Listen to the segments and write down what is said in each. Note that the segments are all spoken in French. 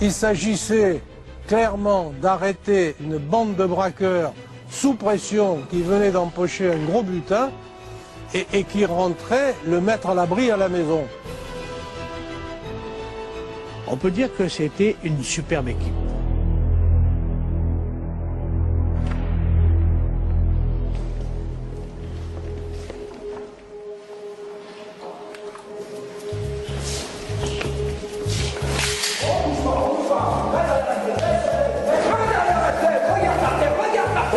Il s'agissait clairement d'arrêter une bande de braqueurs sous pression qui venait d'empocher un gros butin et qui rentrait le mettre à l'abri à la maison. On peut dire que c'était une superbe équipe.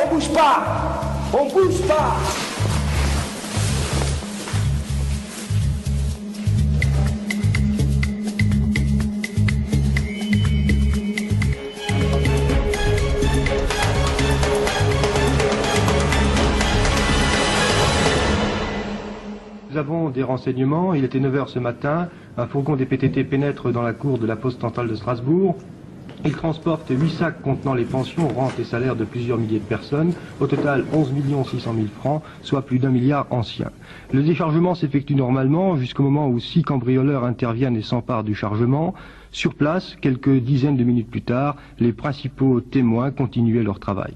On bouge pas! On bouge pas! Nous avons des renseignements. Il était 9 h ce matin. Un fourgon des PTT pénètre dans la cour de la poste centrale de Strasbourg. Il transporte 8 sacs contenant les pensions, rentes et salaires de plusieurs milliers de personnes. Au total, 11 600 000 francs, soit plus d'1 milliard ancien. Le déchargement s'effectue normalement jusqu'au moment où 6 cambrioleurs interviennent et s'emparent du chargement. Sur place, quelques dizaines de minutes plus tard, les principaux témoins continuaient leur travail.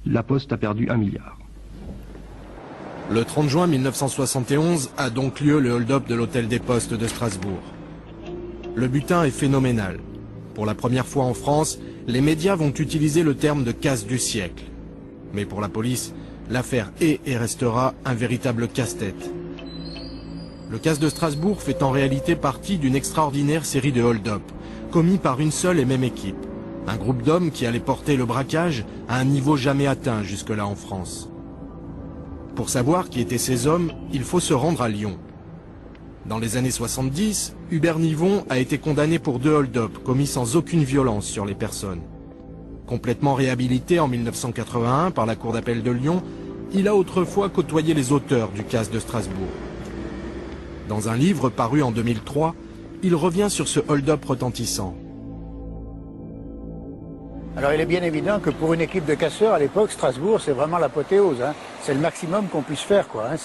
La Poste a perdu 1 milliard. Le 30 juin 1971 a donc lieu le hold-up de l'hôtel des Postes de Strasbourg. Le butin est phénoménal. Pour la première fois en France, les médias vont utiliser le terme de casse du siècle. Mais pour la police, l'affaire est et restera un véritable casse-tête. Le casse de Strasbourg fait en réalité partie d'une extraordinaire série de hold-up, commis par une seule et même équipe. Un groupe d'hommes qui allait porter le braquage à un niveau jamais atteint jusque-là en France. Pour savoir qui étaient ces hommes, il faut se rendre à Lyon. Dans les années 70, Hubert Nivon a été condamné pour 2 hold-up commis sans aucune violence sur les personnes. Complètement réhabilité en 1981 par la Cour d'appel de Lyon, il a autrefois côtoyé les auteurs du casse de Strasbourg. Dans un livre paru en 2003, il revient sur ce hold-up retentissant. Alors il est bien évident que pour une équipe de casseurs à l'époque, Strasbourg c'est vraiment l'apothéose, hein. C'est le maximum qu'on puisse faire, quoi, hein.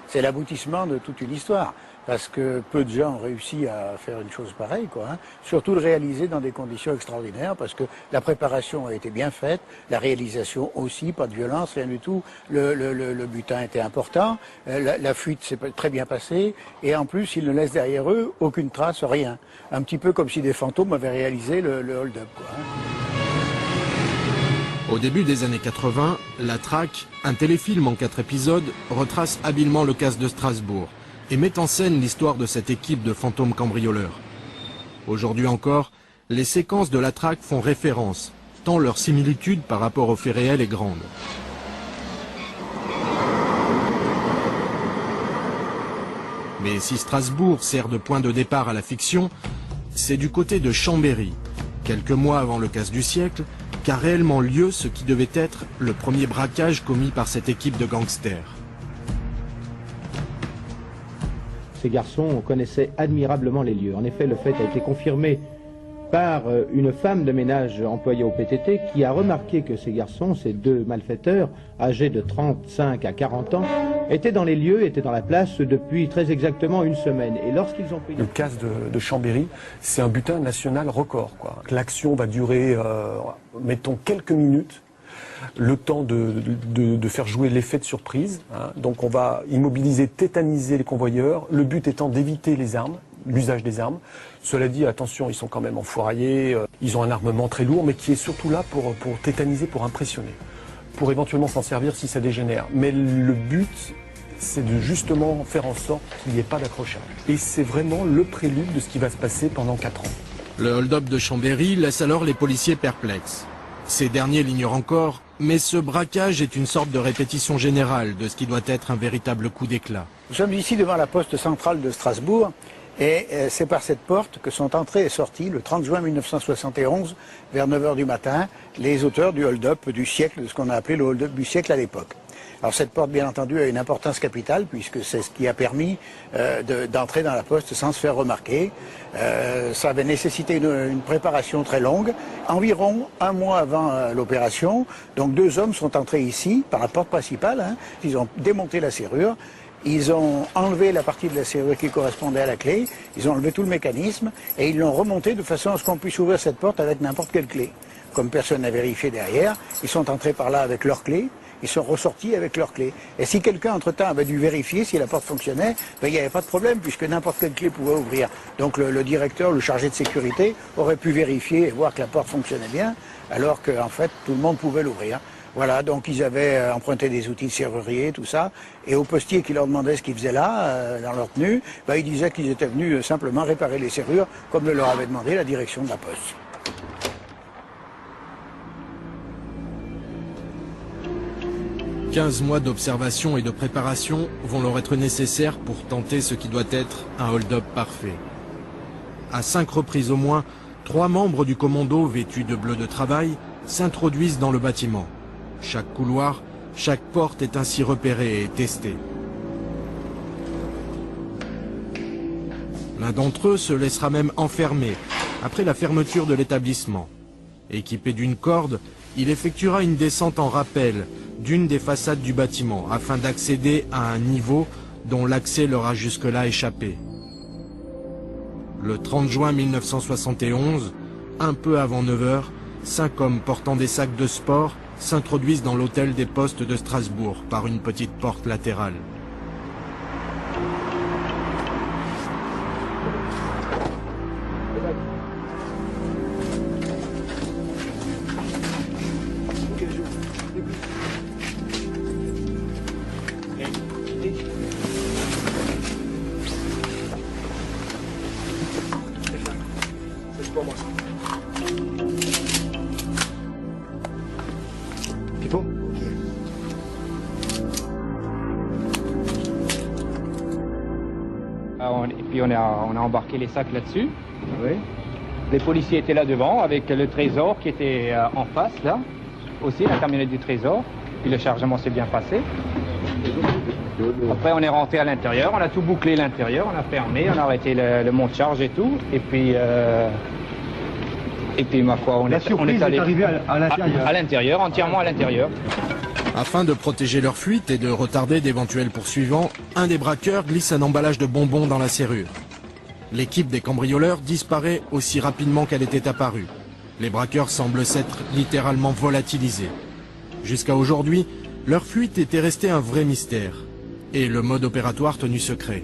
C'est l'aboutissement de toute une histoire. Parce que peu de gens ont réussi à faire une chose pareille, quoi, hein. Surtout le réaliser dans des conditions extraordinaires, parce que la préparation a été bien faite, la réalisation aussi, pas de violence, rien du tout. Le butin était important, la fuite s'est très bien passée, et en plus ils ne laissent derrière eux aucune trace, rien. Un petit peu comme si des fantômes avaient réalisé le hold-up, quoi, hein. Au début des années 80, La Traque, un téléfilm en 4 épisodes, retrace habilement le casse de Strasbourg et met en scène l'histoire de cette équipe de fantômes cambrioleurs. Aujourd'hui encore, les séquences de La Traque font référence, tant leur similitude par rapport aux faits réels est grande. Mais si Strasbourg sert de point de départ à la fiction, c'est du côté de Chambéry, quelques mois avant le casse du siècle, qu'a réellement lieu ce qui devait être le premier braquage commis par cette équipe de gangsters. Ces garçons connaissaient admirablement les lieux. En effet, le fait a été confirmé par une femme de ménage employée au PTT qui a remarqué que ces garçons, ces 2 malfaiteurs, âgés de 35 à 40 ans, étaient dans les lieux, étaient dans la place depuis très exactement 1 semaine. Et lorsqu'ils ont pris... Le casse de Chambéry, c'est un butin national record, quoi. L'action va durer, mettons, quelques minutes, le temps de faire jouer l'effet de surprise, hein. Donc on va immobiliser, tétaniser les convoyeurs, le but étant d'éviter les armes, l'usage des armes. Cela dit, attention, ils sont quand même enfouraillés, ils ont un armement très lourd, mais qui est surtout là pour tétaniser, pour impressionner, pour éventuellement s'en servir si ça dégénère. Mais le but, c'est de justement faire en sorte qu'il n'y ait pas d'accrochage. Et c'est vraiment le prélude de ce qui va se passer pendant 4 ans. Le hold-up de Chambéry laisse alors les policiers perplexes. Ces derniers l'ignorent encore, mais ce braquage est une sorte de répétition générale de ce qui doit être un véritable coup d'éclat. Nous sommes ici devant la poste centrale de Strasbourg, et c'est par cette porte que sont entrés et sortis, le 30 juin 1971, vers 9 h du matin, les auteurs du hold-up du siècle, de ce qu'on a appelé le hold-up du siècle à l'époque. Alors cette porte, bien entendu, a une importance capitale, puisque c'est ce qui a permis d'entrer dans la poste sans se faire remarquer. Ça avait nécessité une préparation très longue. Environ 1 mois avant l'opération, donc 2 hommes sont entrés ici, par la porte principale, hein. Ils ont démonté la serrure, Ils ont enlevé la partie de la serrure qui correspondait à la clé, ils ont enlevé tout le mécanisme et ils l'ont remonté de façon à ce qu'on puisse ouvrir cette porte avec n'importe quelle clé. Comme personne n'a vérifié derrière, ils sont entrés par là avec leur clé, ils sont ressortis avec leur clé. Et si quelqu'un entre-temps avait dû vérifier si la porte fonctionnait, ben, il n'y avait pas de problème puisque n'importe quelle clé pouvait ouvrir. Donc le directeur, le chargé de sécurité aurait pu vérifier et voir que la porte fonctionnait bien, alors qu'en fait tout le monde pouvait l'ouvrir. Voilà, donc ils avaient emprunté des outils de serrurier, tout ça, et au postier qui leur demandait ce qu'ils faisaient là, dans leur tenue, ben, ils disaient qu'ils étaient venus simplement réparer les serrures, comme le leur avait demandé la direction de la poste. « 15 mois d'observation et de préparation vont leur être nécessaires pour tenter ce qui doit être un hold-up parfait. À 5 reprises au moins, 3 membres du commando vêtus de bleu de travail s'introduisent dans le bâtiment. Chaque couloir, chaque porte est ainsi repérée et testée. L'un d'entre eux se laissera même enfermer après la fermeture de l'établissement. Équipé d'une corde, il effectuera une descente en rappel d'une des façades du bâtiment afin d'accéder à un niveau dont l'accès leur a jusque-là échappé. Le 30 juin 1971, un peu avant 9 h, 5 hommes portant des sacs de sport s'introduisent dans l'hôtel des postes de Strasbourg par une petite porte latérale. Et puis on a embarqué les sacs là-dessus. Oui. Les policiers étaient là devant avec le trésor qui était en face là. Aussi la camionnette du trésor. Puis le chargement s'est bien passé. Après on est rentré à l'intérieur, on a tout bouclé l'intérieur, on a fermé, on a arrêté le monte-charge et tout. Et puis ma foi, on est allé à l'intérieur, entièrement à l'intérieur. Afin de protéger leur fuite et de retarder d'éventuels poursuivants, un des braqueurs glisse un emballage de bonbons dans la serrure. L'équipe des cambrioleurs disparaît aussi rapidement qu'elle était apparue. Les braqueurs semblent s'être littéralement volatilisés. Jusqu'à aujourd'hui, leur fuite était restée un vrai mystère et le mode opératoire tenu secret.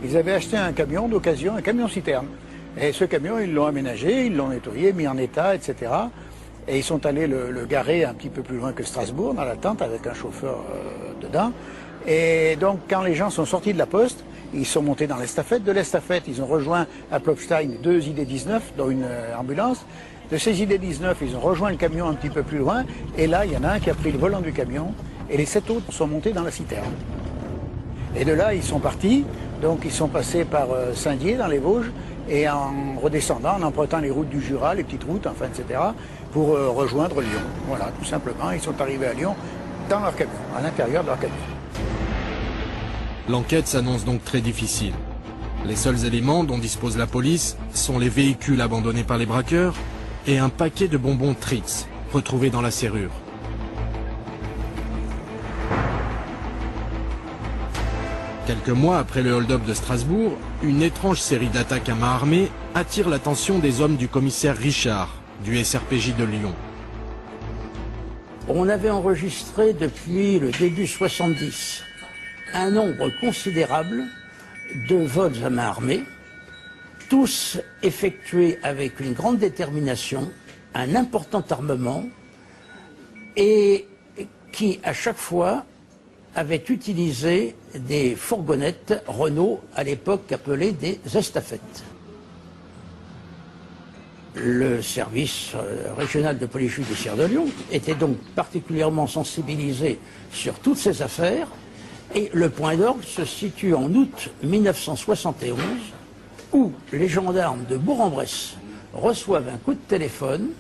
Ils avaient acheté un camion d'occasion, un camion-citerne. Et ce camion, ils l'ont aménagé, ils l'ont nettoyé, mis en état, etc. Et ils sont allés le garer un petit peu plus loin que Strasbourg, dans la tente, avec un chauffeur dedans. Et donc, quand les gens sont sortis de la poste, ils sont montés dans l'estafette. De l'estafette, ils ont rejoint à Plopstein 2 ID-19, dont une ambulance. De ces ID-19, ils ont rejoint le camion un petit peu plus loin. Et là, il y en a un qui a pris le volant du camion. Et les 7 autres sont montés dans la citerne. Et de là, ils sont partis. Donc, ils sont passés par Saint-Dié, dans les Vosges. Et en redescendant, en empruntant les routes du Jura, les petites routes, enfin, etc., pour rejoindre Lyon. Voilà, tout simplement. Ils sont arrivés à Lyon dans leur camion, à l'intérieur de leur camion. L'enquête s'annonce donc très difficile. Les seuls éléments dont dispose la police sont les véhicules abandonnés par les braqueurs et un paquet de bonbons Trix retrouvés dans la serrure. Quelques mois après le hold-up de Strasbourg, une étrange série d'attaques à main armée attire l'attention des hommes du commissaire Richard, du SRPJ de Lyon. On avait enregistré depuis le début 70 un nombre considérable de vols à main armée, tous effectués avec une grande détermination, un important armement, et qui à chaque fois avaient utilisé des fourgonnettes Renault, à l'époque appelées des estafettes. Le service régional de police judiciaire de Lyon était donc particulièrement sensibilisé sur toutes ces affaires, et le point d'orgue se situe en août 1971, où les gendarmes de Bourg-en-Bresse reçoivent un coup de téléphone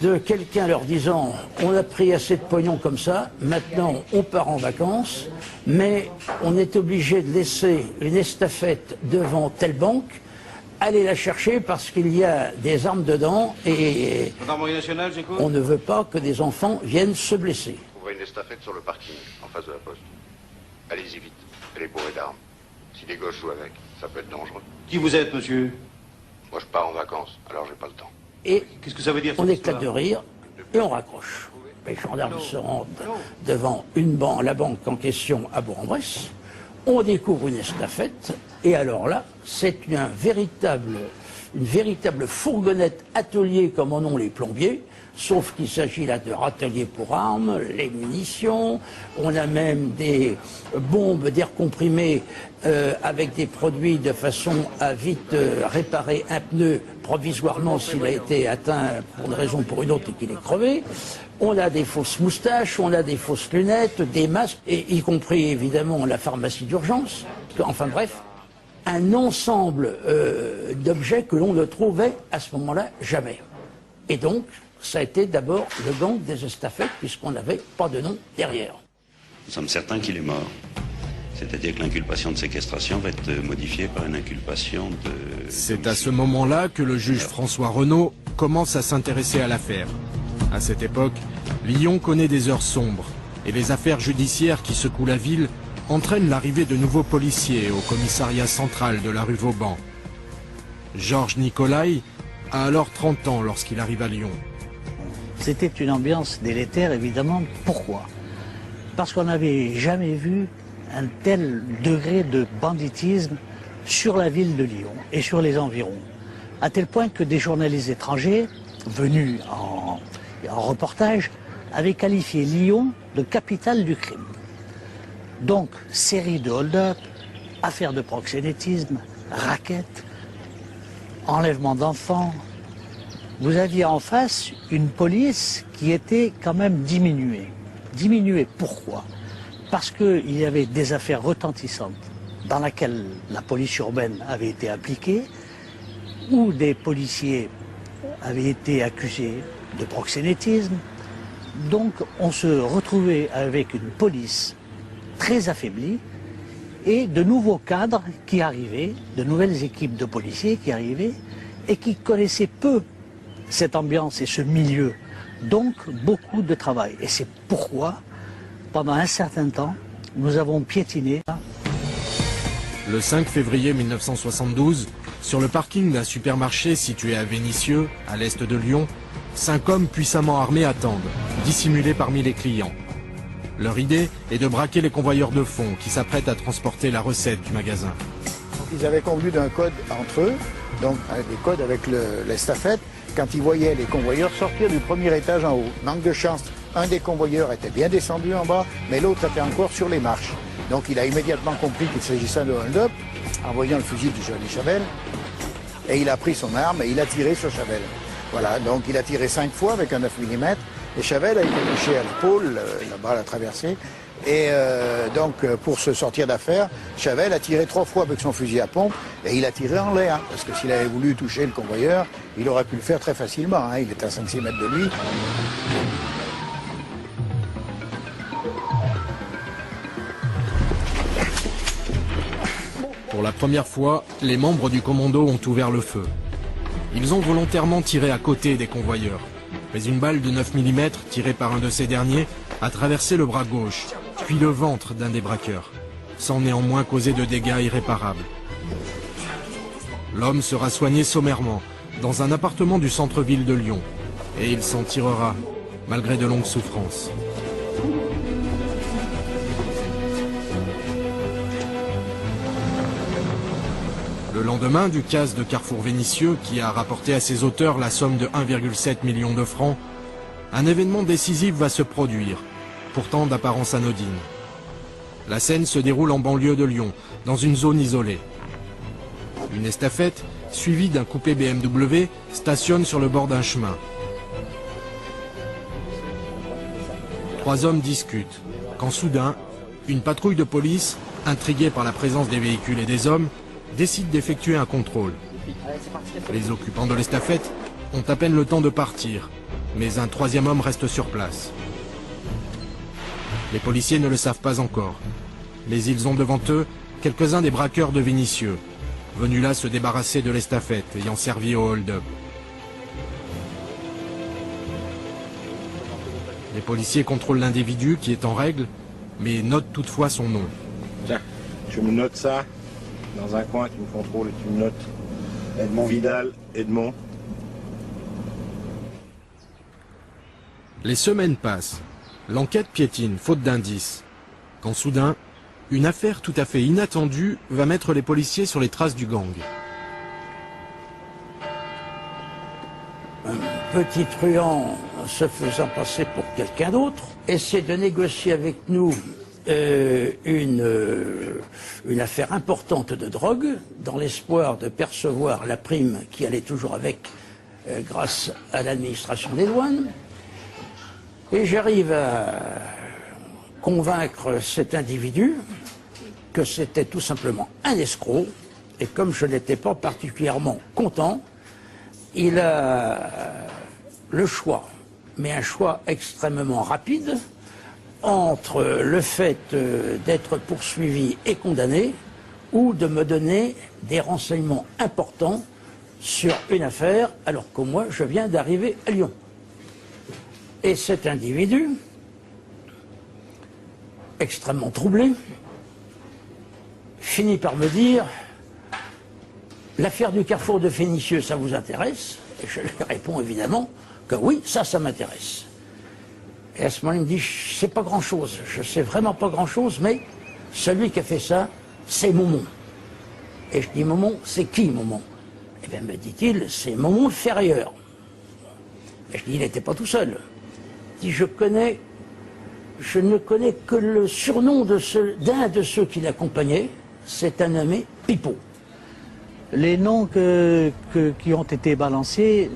de quelqu'un leur disant « On a pris assez de pognon comme ça, maintenant on part en vacances, mais on est obligé de laisser une estafette devant telle banque, allez la chercher parce qu'il y a des armes dedans et on ne veut pas que des enfants viennent se blesser. » une estafette sur le parking, en face de la poste. Allez-y vite, elle est bourrée d'armes. Si des gosses jouent avec, ça peut être dangereux. Qui vous êtes, monsieur? Moi, je pars en vacances, alors j'ai pas le temps. Et qu'est-ce que ça veut dire? On éclate de rire et on raccroche. Les gendarmes se rendent devant la banque en question à Bourg-en-Bresse. On découvre une estafette et alors là, c'est une véritable fourgonnette atelier comme en ont les plombiers. Sauf qu'il s'agit là de râteliers pour armes, les munitions, on a même des bombes d'air comprimé avec des produits de façon à vite réparer un pneu provisoirement s'il a été atteint pour une raison ou pour une autre et qu'il est crevé. On a des fausses moustaches, on a des fausses lunettes, des masques, et y compris évidemment la pharmacie d'urgence. Enfin bref, un ensemble d'objets que l'on ne trouvait à ce moment-là jamais. Et donc, ça a été d'abord le gang des estafettes, puisqu'on n'avait pas de nom derrière. Nous sommes certains qu'il est mort. C'est-à-dire que l'inculpation de séquestration va être modifiée par une inculpation de... C'est à ce moment-là que le juge François Renaud commence à s'intéresser à l'affaire. À cette époque, Lyon connaît des heures sombres, et les affaires judiciaires qui secouent la ville entraînent l'arrivée de nouveaux policiers au commissariat central de la rue Vauban. Georges Nicolai a alors 30 ans lorsqu'il arrive à Lyon. C'était une ambiance délétère, évidemment. Pourquoi? Parce qu'on n'avait jamais vu un tel degré de banditisme sur la ville de Lyon et sur les environs. À tel point que des journalistes étrangers, venus en reportage, avaient qualifié Lyon de capitale du crime. Donc, série de hold-up, affaires de proxénétisme, raquettes, enlèvement d'enfants. Vous aviez en face une police qui était quand même diminuée. Diminuée pourquoi? Parce qu'il y avait des affaires retentissantes dans lesquelles la police urbaine avait été impliquée, où des policiers avaient été accusés de proxénétisme. Donc on se retrouvait avec une police très affaiblie et de nouveaux cadres qui arrivaient, de nouvelles équipes de policiers qui arrivaient et qui connaissaient peu cette ambiance et ce milieu. Donc beaucoup de travail. Et c'est pourquoi, pendant un certain temps, nous avons piétiné. Le 5 février 1972, sur le parking d'un supermarché situé à Vénissieux, à l'est de Lyon, 5 hommes puissamment armés attendent, dissimulés parmi les clients. Leur idée est de braquer les convoyeurs de fonds qui s'apprêtent à transporter la recette du magasin. Ils avaient convenu d'un code entre eux, donc des codes avec l'estafette, quand ils voyaient les convoyeurs sortir du premier étage en haut. Manque de chance, un des convoyeurs était bien descendu en bas, mais l'autre était encore sur les marches. Donc il a immédiatement compris qu'il s'agissait de hold-up, en voyant le fusil du Johnny Chavel, et il a pris son arme et il a tiré sur Chavel. Voilà, donc il a tiré 5 fois avec un 9 mm, et Chavel a été touché à l'épaule, la balle a traversé, et donc pour se sortir d'affaire, Chavel a tiré 3 fois avec son fusil à pompe, et il a tiré en l'air, parce que s'il avait voulu toucher le convoyeur, il aurait pu le faire très facilement, hein, il était à 5-6 mètres de lui. Pour la première fois, les membres du commando ont ouvert le feu. Ils ont volontairement tiré à côté des convoyeurs, mais une balle de 9 mm tirée par un de ces derniers a traversé le bras gauche, puis le ventre d'un des braqueurs, sans néanmoins causer de dégâts irréparables. L'homme sera soigné sommairement dans un appartement du centre-ville de Lyon, et il s'en tirera, malgré de longues souffrances. Le lendemain du casse de Carrefour Vénissieux, qui a rapporté à ses auteurs la somme de 1,7 million de francs, un événement décisif va se produire, pourtant d'apparence anodine. La scène se déroule en banlieue de Lyon, dans une zone isolée. Une estafette, suivie d'un coupé BMW, stationne sur le bord d'un chemin. 3 hommes discutent, quand soudain, une patrouille de police, intriguée par la présence des véhicules et des hommes, décide d'effectuer un contrôle. Les occupants de l'estafette ont à peine le temps de partir, mais un 3e homme reste sur place. Les policiers ne le savent pas encore, mais ils ont devant eux quelques-uns des braqueurs de Vénissieux, venus là se débarrasser de l'estafette ayant servi au hold-up. Les policiers contrôlent l'individu qui est en règle, mais notent toutefois son nom. Tiens, je me note ça dans un coin, tu me contrôles et tu me notes Edmond Vidal, Edmond. Les semaines passent. L'enquête piétine, faute d'indices. Quand soudain, une affaire tout à fait inattendue va mettre les policiers sur les traces du gang. Un petit truand se faisant passer pour quelqu'un d'autre essaie de négocier avec nous une affaire importante de drogue dans l'espoir de percevoir la prime qui allait toujours avec grâce à l'administration des douanes. Et j'arrive à convaincre cet individu que c'était tout simplement un escroc, et comme je n'étais pas particulièrement content, il a le choix, mais un choix extrêmement rapide, entre le fait d'être poursuivi et condamné, ou de me donner des renseignements importants sur une affaire, alors que moi je viens d'arriver à Lyon. Et cet individu, extrêmement troublé, finit par me dire « L'affaire du carrefour de Fénicieux, ça vous intéresse ?» Et je lui réponds évidemment que oui, ça m'intéresse. Et à ce moment-là, il me dit « C'est pas grand-chose, je sais vraiment pas grand-chose, mais celui qui a fait ça, c'est Momon. » Et je dis « Momon, c'est qui Momon ?» Eh bien, me dit-il, c'est Momon le Ferrailleur. Et je dis « Il n'était pas tout seul. » Il dit « Je ne connais que le surnom d'un de ceux qui l'accompagnaient, c'est un nommé Pipo. » Les noms qui ont été balancés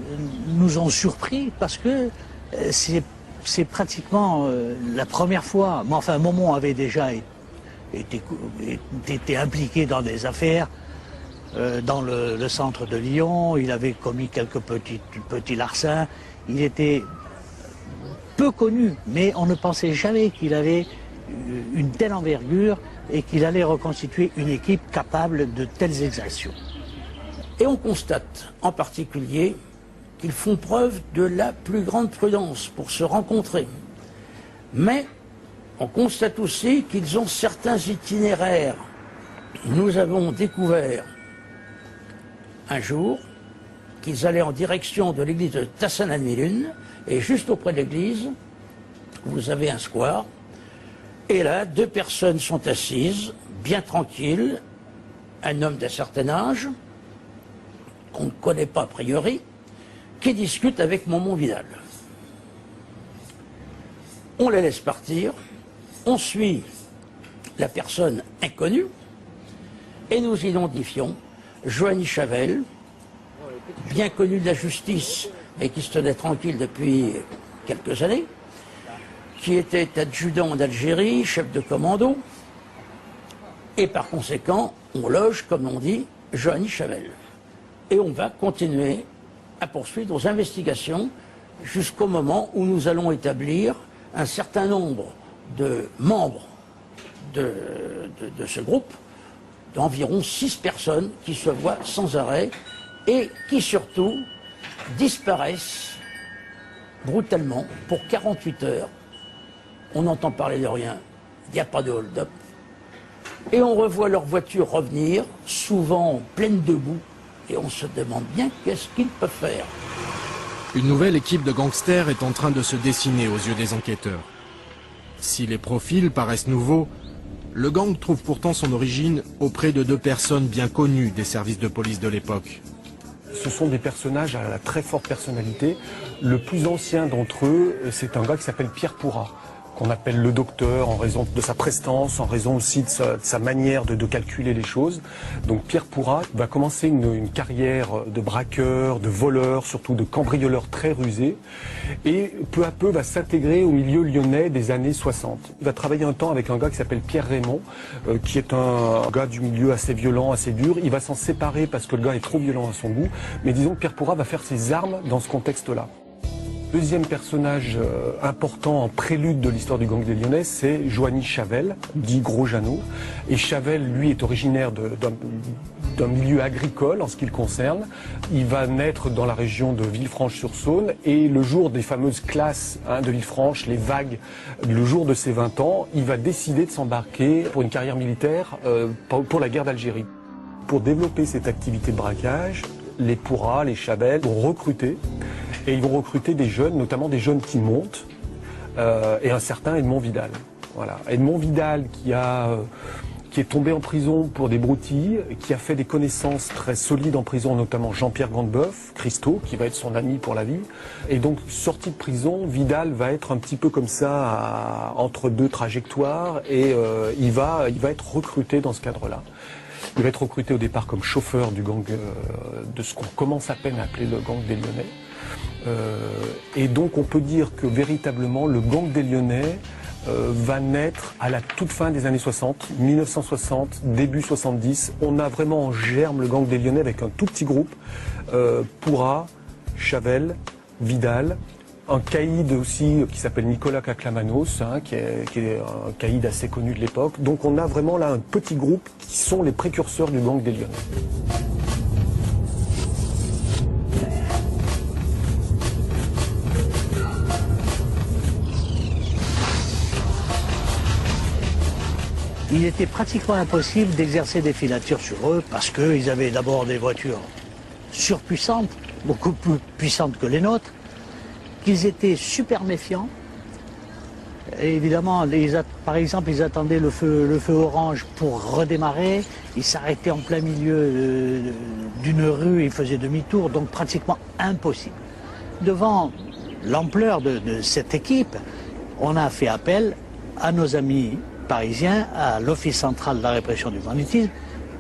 nous ont surpris parce que c'est pratiquement la première fois. Mais enfin, Momon avait déjà été impliqué dans des affaires dans le centre de Lyon. Il avait commis quelques petits larcins. Il était peu connu, mais on ne pensait jamais qu'il avait une telle envergure et qu'il allait reconstituer une équipe capable de telles exactions. Et on constate en particulier qu'ils font preuve de la plus grande prudence pour se rencontrer. Mais on constate aussi qu'ils ont certains itinéraires. Nous avons découvert un jour qu'ils allaient en direction de l'église de Tassin-la-Nuit-Lune, et juste auprès de l'église, vous avez un square, et là, deux personnes sont assises, bien tranquilles, un homme d'un certain âge, qu'on ne connaît pas a priori, qui discute avec Momon Vidal. On les laisse partir, on suit la personne inconnue, et nous identifions Joanny Chavel, bien connu de la justice, et qui se tenait tranquille depuis quelques années, qui était adjudant en Algérie, chef de commando, et par conséquent, on loge, comme on dit, Joanny Chavel. Et on va continuer à poursuivre nos investigations jusqu'au moment où nous allons établir un certain nombre de membres de ce groupe, d'environ 6 personnes qui se voient sans arrêt et qui surtout disparaissent brutalement pour 48 heures. On n'entend parler de rien, il n'y a pas de hold-up. Et on revoit leur voiture revenir, souvent pleine de boue, et on se demande bien qu'est-ce qu'ils peuvent faire. Une nouvelle équipe de gangsters est en train de se dessiner aux yeux des enquêteurs. Si les profils paraissent nouveaux, le gang trouve pourtant son origine auprès de 2 personnes bien connues des services de police de l'époque. Ce sont des personnages à la très forte personnalité. Le plus ancien d'entre eux, c'est un gars qui s'appelle Pierre Pourrat, qu'on appelle le docteur en raison de sa prestance, en raison aussi de sa manière de calculer les choses. Donc Pierre Pourrat va commencer une carrière de braqueur, de voleur, surtout de cambrioleur très rusé, et peu à peu va s'intégrer au milieu lyonnais des années 60. Il va travailler un temps avec un gars qui s'appelle Pierre Raymond, qui est un gars du milieu assez violent, assez dur. Il va s'en séparer parce que le gars est trop violent à son goût, mais disons que Pierre Pourrat va faire ses armes dans ce contexte-là. Deuxième personnage important en prélude de l'histoire du gang des Lyonnais, c'est Joanny Chavel, dit Gros Jeannot. Et Chavel, lui, est originaire d'un milieu agricole en ce qui le concerne. Il va naître dans la région de Villefranche-sur-Saône et le jour des fameuses classes de Villefranche, les vagues, le jour de ses 20 ans, il va décider de s'embarquer pour une carrière militaire pour la guerre d'Algérie. Pour développer cette activité de braquage, les Pourras, les Chabel vont recruter, et ils vont recruter des jeunes, notamment des jeunes qui montent, et un certain Edmond Vidal. Voilà. Edmond Vidal qui est tombé en prison pour des broutilles, qui a fait des connaissances très solides en prison, notamment Jean-Pierre Grandeboeuf, Christo, qui va être son ami pour la vie. Et donc, sorti de prison, Vidal va être un petit peu comme ça, entre deux trajectoires, et il va être recruté dans ce cadre-là. Il va être recruté au départ comme chauffeur du gang, de ce qu'on commence à peine à appeler le gang des Lyonnais. Et donc, on peut dire que véritablement, le gang des Lyonnais va naître à la toute fin des années 60, 1960, début 70. On a vraiment en germe le gang des Lyonnais avec un tout petit groupe, Pourras, Chavel, Vidal, un caïd aussi qui s'appelle Nicolas Caclamanos, qui est un caïd assez connu de l'époque. Donc on a vraiment là un petit groupe qui sont les précurseurs du gang des Lyonnais. Il était pratiquement impossible d'exercer des filatures sur eux parce qu'ils avaient d'abord des voitures surpuissantes, beaucoup plus puissantes que les nôtres, qu'ils étaient super méfiants. Et évidemment, par exemple, ils attendaient le feu orange pour redémarrer, ils s'arrêtaient en plein milieu d'une rue, ils faisaient demi-tour, donc pratiquement impossible. Devant l'ampleur de cette équipe, on a fait appel à nos amis parisiens, à l'Office central de la répression du banditisme,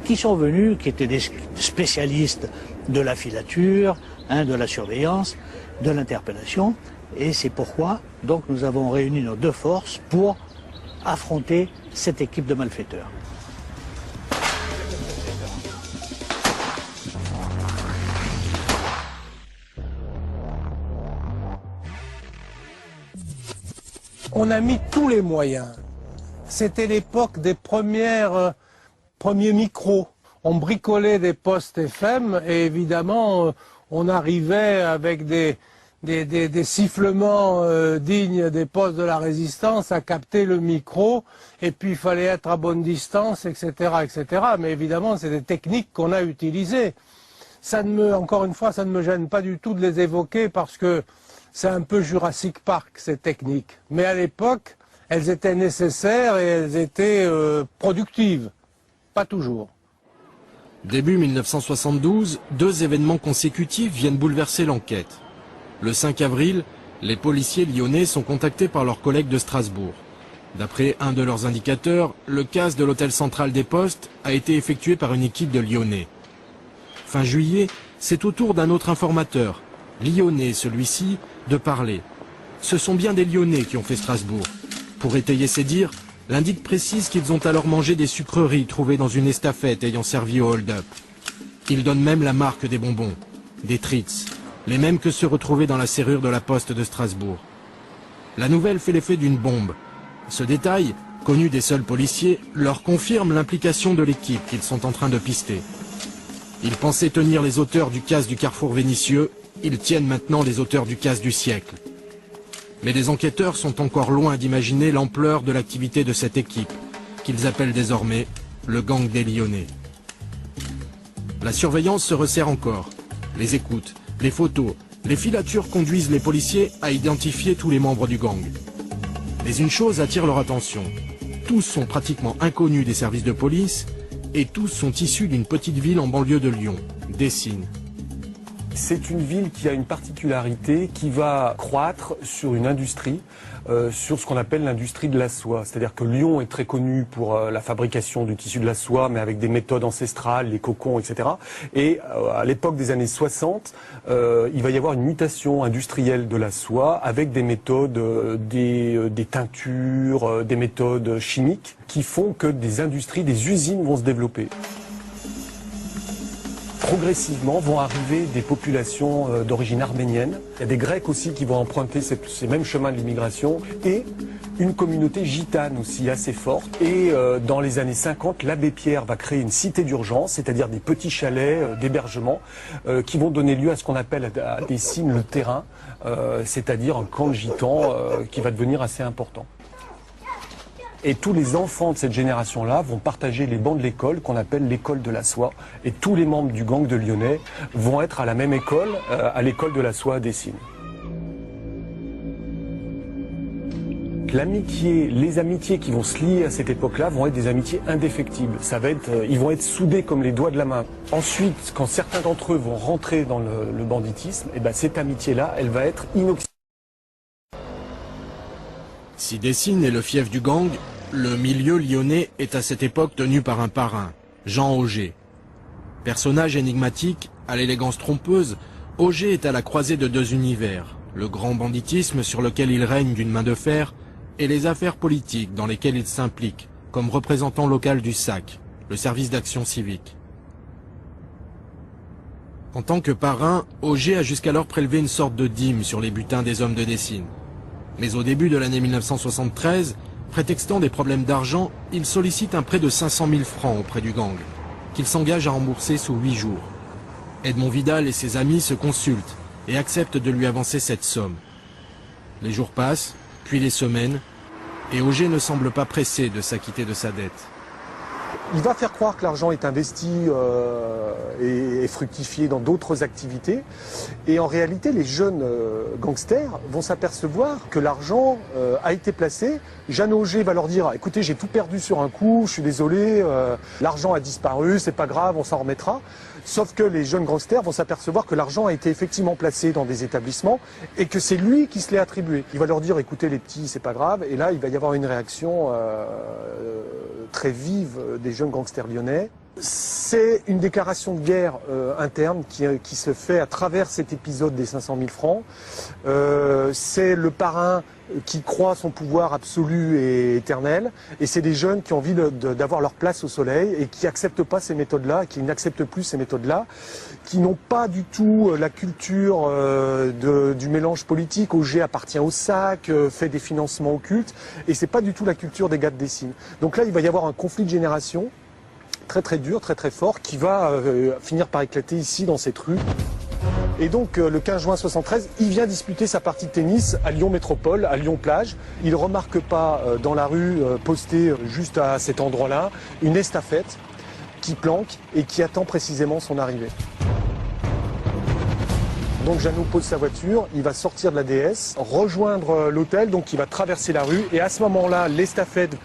qui sont venus, qui étaient des spécialistes de la filature, de la surveillance, de l'interpellation. Et c'est pourquoi donc nous avons réuni nos deux forces pour affronter cette équipe de malfaiteurs. On a mis tous les moyens. C'était l'époque des premiers micros. On bricolait des postes FM et évidemment on arrivait avec des sifflements dignes des postes de la résistance à capter le micro et puis il fallait être à bonne distance, etc., etc. Mais évidemment c'est des techniques qu'on a utilisées. Encore une fois, ça ne me gêne pas du tout de les évoquer parce que c'est un peu Jurassic Park ces techniques. Mais à l'époque, elles étaient nécessaires et elles étaient productives. Pas toujours. Début 1972, 2 événements consécutifs viennent bouleverser l'enquête. Le 5 avril, les policiers lyonnais sont contactés par leurs collègues de Strasbourg. D'après un de leurs indicateurs, le casse de l'hôtel central des Postes a été effectué par une équipe de Lyonnais. Fin juillet, c'est au tour d'un autre informateur, lyonnais celui-ci, de parler. Ce sont bien des Lyonnais qui ont fait Strasbourg. Pour étayer ses dires, l'indique précise qu'ils ont alors mangé des sucreries trouvées dans une estafette ayant servi au hold-up. Il donne même la marque des bonbons, des Tritz, les mêmes que ceux retrouvés dans la serrure de la poste de Strasbourg. La nouvelle fait l'effet d'une bombe. Ce détail, connu des seuls policiers, leur confirme l'implication de l'équipe qu'ils sont en train de pister. Ils pensaient tenir les auteurs du casse du carrefour Vénitieux, ils tiennent maintenant les auteurs du casse du siècle. Mais les enquêteurs sont encore loin d'imaginer l'ampleur de l'activité de cette équipe, qu'ils appellent désormais le gang des Lyonnais. La surveillance se resserre encore. Les écoutes, les photos, les filatures conduisent les policiers à identifier tous les membres du gang. Mais une chose attire leur attention. Tous sont pratiquement inconnus des services de police et tous sont issus d'une petite ville en banlieue de Lyon, Dessines. C'est une ville qui a une particularité qui va croître sur une industrie, sur ce qu'on appelle l'industrie de la soie. C'est-à-dire que Lyon est très connu pour la fabrication du tissu de la soie, mais avec des méthodes ancestrales, les cocons, etc. Et à l'époque des années 60, il va y avoir une mutation industrielle de la soie avec des méthodes, des teintures, des méthodes chimiques qui font que des industries, des usines vont se développer. progressivement vont arriver des populations d'origine arménienne. Il y a des Grecs aussi qui vont emprunter ces mêmes chemins de l'immigration et une communauté gitane aussi assez forte. Et dans les années 50, l'abbé Pierre va créer une cité d'urgence, c'est-à-dire des petits chalets d'hébergement qui vont donner lieu à ce qu'on appelle à Dessines le terrain, c'est-à-dire un camp de gitans qui va devenir assez important. Et tous les enfants de cette génération-là vont partager les bancs de l'école qu'on appelle l'école de la soie. Et tous les membres du gang de Lyonnais vont être à la même école, à l'école de la soie à Dessines. L'amitié, les amitiés qui vont se lier à cette époque-là vont être des amitiés indéfectibles. Ça va être, ils vont être soudés comme les doigts de la main. Ensuite, quand certains d'entre eux vont rentrer dans le banditisme, et ben cette amitié-là, elle va être inoxydable. Si Dessines est le fief du gang, le milieu lyonnais est à cette époque tenu par un parrain, Jean Auger. Personnage énigmatique, à l'élégance trompeuse, Auger est à la croisée de deux univers, le grand banditisme sur lequel il règne d'une main de fer et les affaires politiques dans lesquelles il s'implique, comme représentant local du SAC, le service d'action civique. En tant que parrain, Auger a jusqu'alors prélevé une sorte de dîme sur les butins des hommes de Dessines. Mais au début de l'année 1973, prétextant des problèmes d'argent, il sollicite un prêt de 500 000 francs auprès du gang, qu'il s'engage à rembourser sous 8 jours. Edmond Vidal et ses amis se consultent et acceptent de lui avancer cette somme. Les jours passent, puis les semaines, et Auger ne semble pas pressé de s'acquitter de sa dette. Il va faire croire que l'argent est investi et fructifié dans d'autres activités. Et en réalité, les jeunes gangsters vont s'apercevoir que l'argent a été placé. Jeanne Auger va leur dire « Écoutez, j'ai tout perdu sur un coup, je suis désolé, l'argent a disparu, c'est pas grave, on s'en remettra ». Sauf que les jeunes gangsters vont s'apercevoir que l'argent a été effectivement placé dans des établissements et que c'est lui qui se l'est attribué. Il va leur dire « Écoutez les petits, c'est pas grave ». Et là, il va y avoir une réaction très vive des jeunes gangsters lyonnais. C'est une déclaration de guerre interne qui se fait à travers cet épisode des 500 000 francs. C'est le parrain qui croit son pouvoir absolu et éternel. Et c'est des jeunes qui ont envie d'avoir leur place au soleil et qui n'acceptent pas ces méthodes-là, qui n'acceptent plus ces méthodes-là, qui n'ont pas du tout la culture du mélange politique. Auger appartient au SAC, fait des financements occultes. Et c'est pas du tout la culture des gars de Dessines. Donc là, il va y avoir un conflit de génération très très dur, très très fort, qui va finir par éclater ici dans cette rue. Et donc le 15 juin 73, il vient disputer sa partie de tennis à Lyon Métropole, à Lyon Plage. Il ne remarque pas dans la rue, postée juste à cet endroit-là, une estafette qui planque et qui attend précisément son arrivée. Donc Jeannot pose sa voiture, il va sortir de la DS, rejoindre l'hôtel, donc il va traverser la rue et à ce moment-là, l'estafette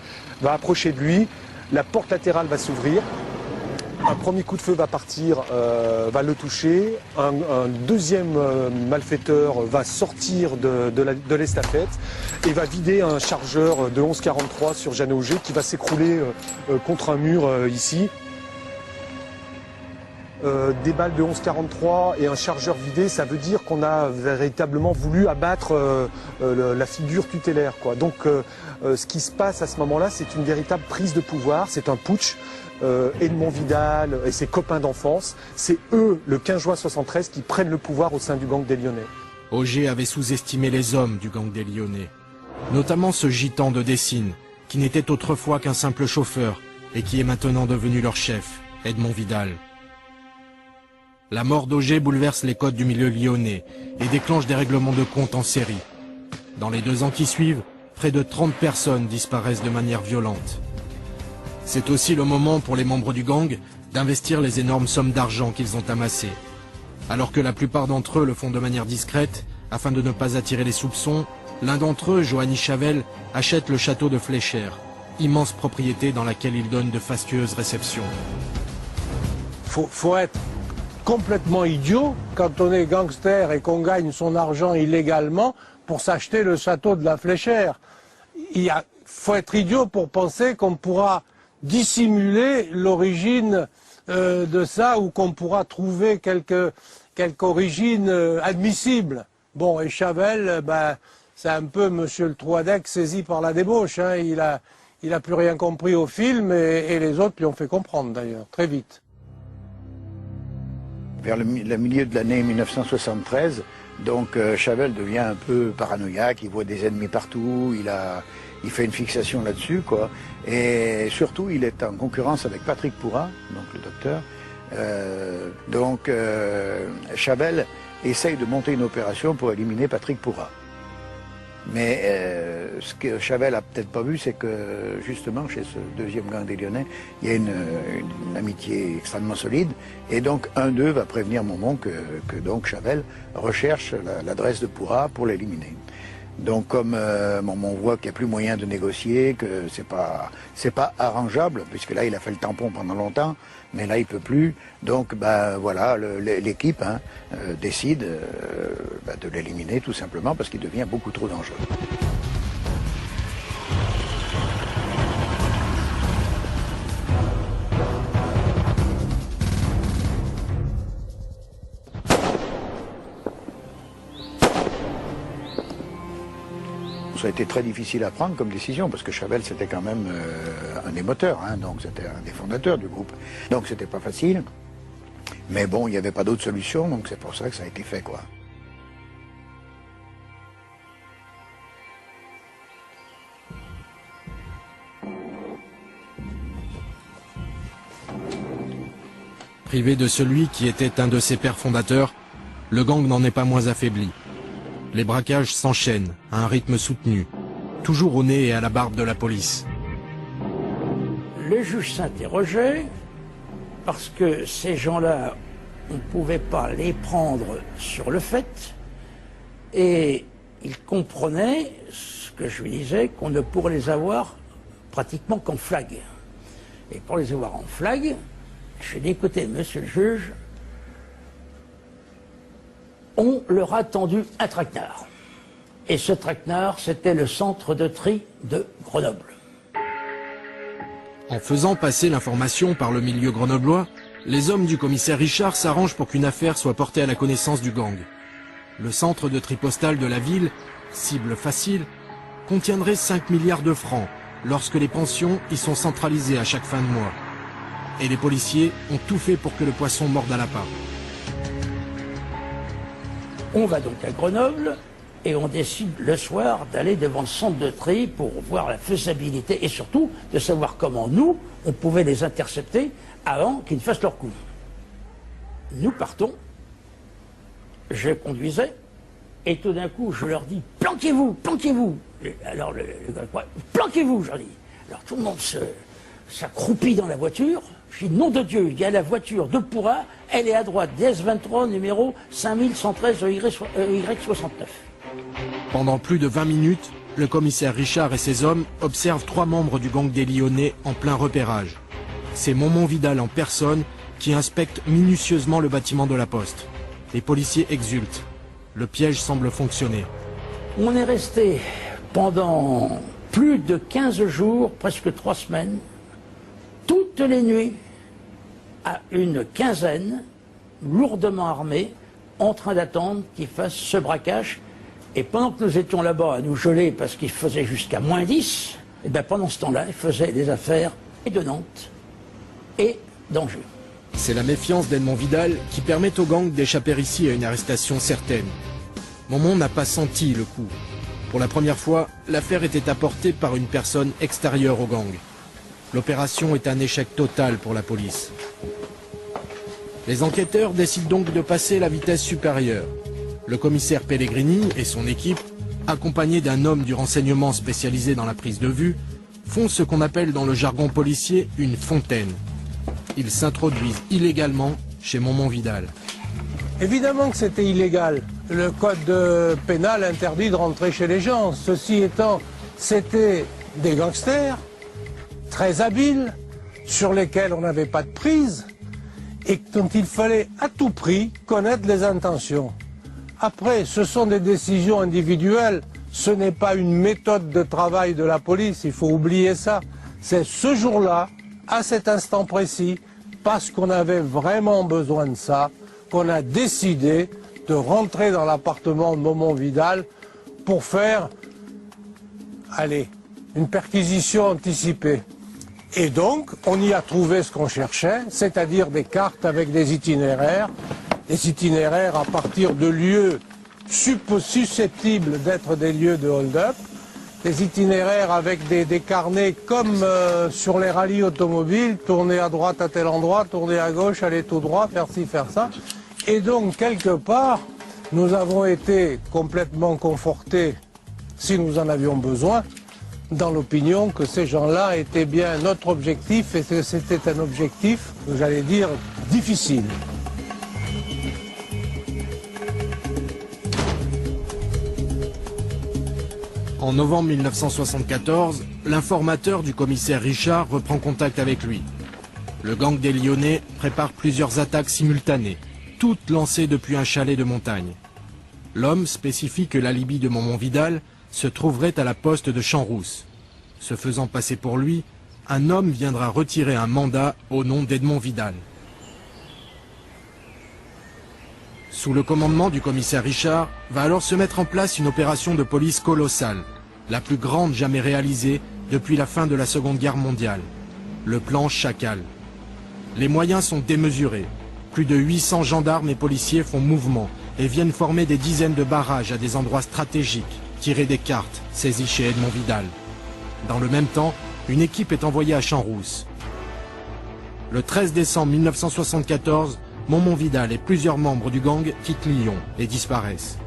va approcher de lui. La porte latérale va s'ouvrir, un premier coup de feu va partir, va le toucher, un deuxième malfaiteur va sortir de l'estafette et va vider un chargeur de 11,43 sur Jeanne Auger qui va s'écrouler contre un mur ici. Des balles de 11,43 et un chargeur vidé, ça veut dire qu'on a véritablement voulu abattre la figure tutélaire, quoi. Donc ce qui se passe à ce moment-là, c'est une véritable prise de pouvoir, c'est un putsch. Edmond Vidal et ses copains d'enfance, c'est eux, le 15 juin 73, qui prennent le pouvoir au sein du gang des Lyonnais. Auger avait sous-estimé les hommes du gang des Lyonnais, notamment ce gitan de Dessines, qui n'était autrefois qu'un simple chauffeur et qui est maintenant devenu leur chef, Edmond Vidal. La mort d'Auger bouleverse les codes du milieu lyonnais et déclenche des règlements de compte en série. Dans les 2 ans qui suivent, près de 30 personnes disparaissent de manière violente. C'est aussi le moment pour les membres du gang d'investir les énormes sommes d'argent qu'ils ont amassées. Alors que la plupart d'entre eux le font de manière discrète, afin de ne pas attirer les soupçons, l'un d'entre eux, Johanny Chavel, achète le château de Fléchère, immense propriété dans laquelle il donne de fastueuses réceptions. Faut être complètement idiot quand on est gangster et qu'on gagne son argent illégalement pour s'acheter le château de la Fléchère. Faut être idiot pour penser qu'on pourra dissimuler l'origine de ça ou qu'on pourra trouver quelque origine admissible. Bon, et Chavel, c'est un peu Monsieur le Troadec saisi par la débauche. Hein. Il a plus rien compris au film et les autres lui ont fait comprendre d'ailleurs, très vite. Vers le milieu de l'année 1973, donc Chavel devient un peu paranoïaque, il voit des ennemis partout, il fait une fixation là-dessus, quoi. Et surtout, il est en concurrence avec Patrick Pourrat, donc le docteur. Chavel essaye de monter une opération pour éliminer Patrick Pourrat. Mais ce que Chavel a peut-être pas vu, c'est que justement chez ce deuxième gang des Lyonnais, il y a une amitié extrêmement solide. Et donc un d'eux va prévenir Momon que donc Chavel recherche l'adresse de Pourrat pour l'éliminer. Donc comme Momon voit qu'il n'y a plus moyen de négocier, que c'est pas arrangeable, puisque là il a fait le tampon pendant longtemps, mais là il peut plus. Donc voilà, l'équipe décide de l'éliminer tout simplement parce qu'il devient beaucoup trop dangereux. Ça a été très difficile à prendre comme décision, parce que Chavel, c'était quand même un des moteurs, donc c'était un des fondateurs du groupe. Donc c'était pas facile, mais bon, il n'y avait pas d'autre solution, donc c'est pour ça que ça a été fait, quoi. Privé de celui qui était un de ses pères fondateurs, le gang n'en est pas moins affaibli. Les braquages s'enchaînent à un rythme soutenu, toujours au nez et à la barbe de la police. Le juge s'interrogeait parce que ces gens-là, on ne pouvait pas les prendre sur le fait et il comprenait ce que je lui disais, qu'on ne pourrait les avoir pratiquement qu'en flag. Et pour les avoir en flag, je lui ai dit, écoutez, monsieur le juge, on leur a tendu un traquenard. Et ce traquenard, c'était le centre de tri de Grenoble. En faisant passer l'information par le milieu grenoblois, les hommes du commissaire Richard s'arrangent pour qu'une affaire soit portée à la connaissance du gang. Le centre de tri postal de la ville, cible facile, contiendrait 5 milliards de francs lorsque les pensions y sont centralisées à chaque fin de mois. Et les policiers ont tout fait pour que le poisson morde à l'appât. On va donc à Grenoble et on décide le soir d'aller devant le centre de tri pour voir la faisabilité et surtout de savoir comment nous, on pouvait les intercepter avant qu'ils fassent leur coup. Nous partons, je conduisais et tout d'un coup je leur dis « Planquez-vous, planquez-vous » Alors le gars, « Planquez-vous » je leur dis. Alors tout le monde s'accroupit dans la voiture. Je dis, nom de Dieu, il y a la voiture de Pourrat, elle est à droite, DS23, numéro 5113 Y69. Pendant plus de 20 minutes, le commissaire Richard et ses hommes observent 3 membres du gang des Lyonnais en plein repérage. C'est Momon Vidal en personne qui inspecte minutieusement le bâtiment de la poste. Les policiers exultent. Le piège semble fonctionner. On est resté pendant plus de 15 jours, presque 3 semaines, toutes les nuits, à une quinzaine, lourdement armés, en train d'attendre qu'ils fassent ce braquage. Et pendant que nous étions là-bas à nous geler parce qu'il faisait jusqu'à -10, et bien pendant ce temps-là, ils faisaient des affaires et de Nantes et d'Angers. C'est la méfiance d'Edmond Vidal qui permet au gang d'échapper ici à une arrestation certaine. Momon n'a pas senti le coup. Pour la première fois, l'affaire était apportée par une personne extérieure au gang. L'opération est un échec total pour la police. Les enquêteurs décident donc de passer la vitesse supérieure. Le commissaire Pellegrini et son équipe, accompagnés d'un homme du renseignement spécialisé dans la prise de vue, font ce qu'on appelle dans le jargon policier une fontaine. Ils s'introduisent illégalement chez Momon Vidal. Évidemment que c'était illégal. Le code pénal interdit de rentrer chez les gens. Ceci étant, c'était des gangsters très habiles, sur lesquels on n'avait pas de prise, et dont il fallait à tout prix connaître les intentions. Après, ce sont des décisions individuelles, ce n'est pas une méthode de travail de la police, il faut oublier ça. C'est ce jour-là, à cet instant précis, parce qu'on avait vraiment besoin de ça, qu'on a décidé de rentrer dans l'appartement de Momon Vidal pour faire, allez, une perquisition anticipée. Et donc, on y a trouvé ce qu'on cherchait, c'est-à-dire des cartes avec des itinéraires des itinéraires à partir de lieux susceptibles d'être des lieux de hold-up, des itinéraires avec des carnets comme sur les rallyes automobiles, tourner à droite à tel endroit, tourner à gauche, aller tout droit, faire ci, faire ça. Et donc, quelque part, nous avons été complètement confortés, si nous en avions besoin, dans l'opinion que ces gens-là étaient bien notre objectif et que c'était un objectif, j'allais dire, difficile. En novembre 1974, l'informateur du commissaire Richard reprend contact avec lui. Le gang des Lyonnais prépare plusieurs attaques simultanées, toutes lancées depuis un chalet de montagne. L'homme spécifie que l'alibi de Momont-Vidal se trouverait à la poste de Champs-Rousse. Se faisant passer pour lui, un homme viendra retirer un mandat au nom d'Edmond Vidal. Sous le commandement du commissaire Richard, va alors se mettre en place une opération de police colossale, la plus grande jamais réalisée depuis la fin de la Seconde Guerre mondiale, le plan Chacal. Les moyens sont démesurés. Plus de 800 gendarmes et policiers font mouvement et viennent former des dizaines de barrages à des endroits stratégiques, tirer des cartes saisies chez Edmond Vidal. Dans le même temps, une équipe est envoyée à Champs-Rousse. Le 13 décembre 1974, Momont-Vidal et plusieurs membres du gang quittent Lyon et disparaissent.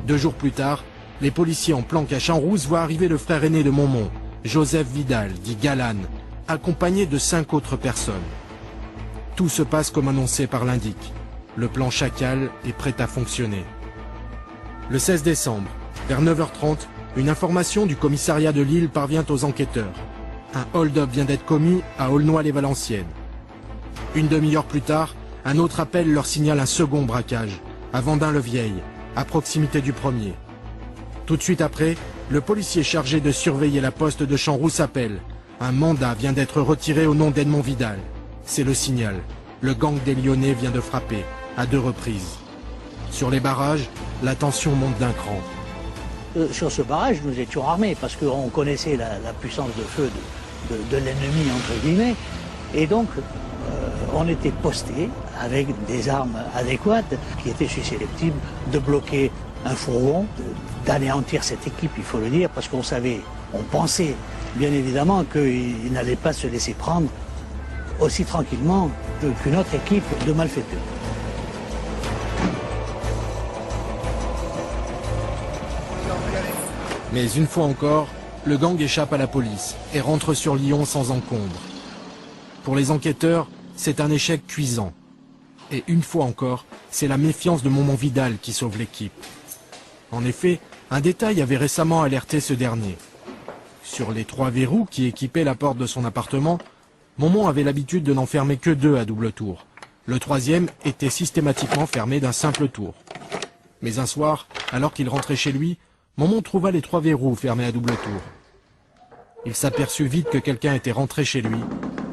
2 jours plus tard, les policiers en planque à Champs-Rousse voient arriver le frère aîné de Momont, Joseph Vidal, dit Galane, accompagné de 5 autres personnes. Tout se passe comme annoncé par l'indic. Le plan Chacal est prêt à fonctionner. Le 16 décembre, vers 9h30, une information du commissariat de Lille parvient aux enquêteurs. Un hold-up vient d'être commis à Aulnoy-les-Valenciennes. Une demi-heure plus tard, un autre appel leur signale un second braquage, à Vendin-le-Vieil, à proximité du premier. Tout de suite après, le policier chargé de surveiller la poste de Champs-Rousse appelle. Un mandat vient d'être retiré au nom d'Edmond Vidal. C'est le signal. Le gang des Lyonnais vient de frapper, à 2 reprises. Sur les barrages, la tension monte d'un cran. Sur ce barrage, nous étions armés, parce qu'on connaissait la puissance de feu de l'ennemi, entre guillemets, et donc on était postés avec des armes adéquates qui étaient susceptibles de bloquer un fourgon, d'anéantir cette équipe, il faut le dire, parce qu'on savait, on pensait bien évidemment qu'ils n'allaient pas se laisser prendre aussi tranquillement qu'une autre équipe de malfaiteurs. Mais une fois encore, le gang échappe à la police et rentre sur Lyon sans encombre. Pour les enquêteurs, c'est un échec cuisant. Et une fois encore, c'est la méfiance de Momont-Vidal qui sauve l'équipe. En effet, un détail avait récemment alerté ce dernier. Sur les 3 verrous qui équipaient la porte de son appartement, Momont avait l'habitude de n'en fermer que 2 à double tour. Le 3e était systématiquement fermé d'un simple tour. Mais un soir, alors qu'il rentrait chez lui, Momont trouva les 3 verrous fermés à double tour. Il s'aperçut vite que quelqu'un était rentré chez lui